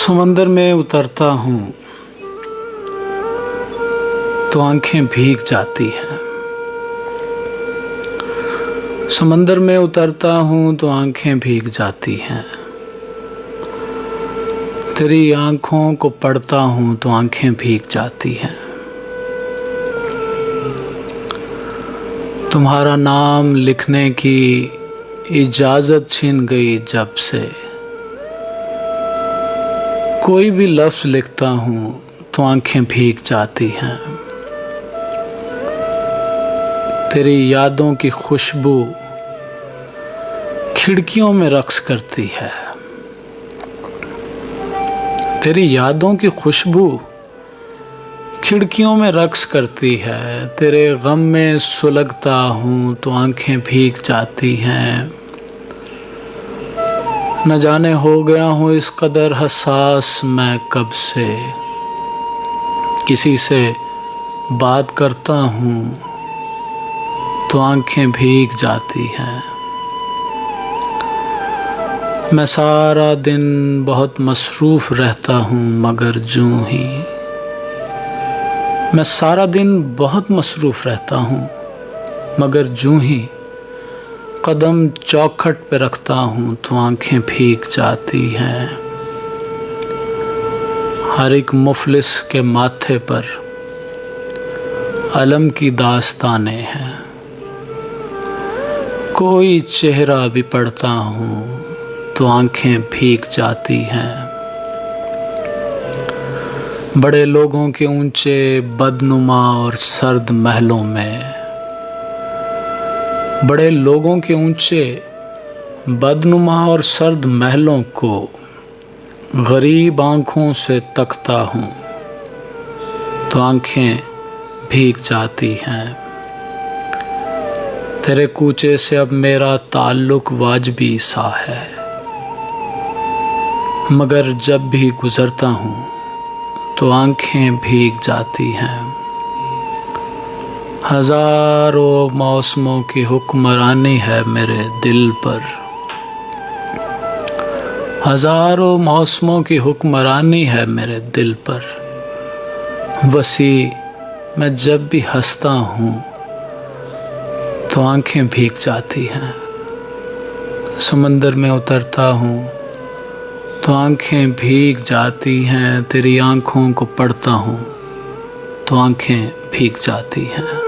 समंदर में उतरता हूँ तो आंखें भीग जाती हैं। समंदर में उतरता हूँ तो आंखें भीग जाती हैं। तेरी आंखों को पढ़ता हूँ तो आंखें भीग जाती हैं। तुम्हारा नाम लिखने की इजाज़त छीन गई जब से। कोई भी लफ्ज़ लिखता हूँ तो आंखें भीग जाती हैं। तेरी यादों की खुशबू खिड़कियों में रक्स करती है। तेरी यादों की खुशबू खिड़कियों में रक्स करती है। तेरे गम में सुलगता हूँ तो आंखें भीग जाती हैं। न जाने हो गया हूँ इस कदर हसास मैं कब से। किसी से बात करता हूँ तो आंखें भीग जाती हैं। मैं सारा दिन बहुत मसरूफ़ रहता हूँ मगर यूं ही। मैं सारा दिन बहुत मसरूफ़ रहता हूँ मगर यूं ही कदम चौखट पे रखता हूँ तो आंखें भीग जाती हैं। हर एक मुफलिस के माथे पर अलम की दास्तानें हैं। कोई चेहरा भी पढ़ता हूँ तो आंखें भीग जाती हैं। बड़े लोगों के ऊंचे बदनुमा और सर्द महलों में, बड़े लोगों के ऊंचे बदनुमा और सर्द महलों को गरीब आँखों से तकता हूँ तो आँखें भीग जाती हैं। तेरे कूचे से अब मेरा ताल्लुक वाजबी सा है मगर जब भी गुज़रता हूँ तो आँखें भीग जाती हैं। हज़ारों मौसमों की हुक्मरानी है मेरे दिल पर। हज़ारों मौसमों की हुक्मरानी है मेरे दिल पर। वसी मैं जब भी हंसता हूँ तो आंखें भीग जाती हैं। समंदर में उतरता हूँ तो आंखें भीग जाती हैं। तेरी आंखों को पढ़ता हूँ तो आंखें भीग जाती हैं।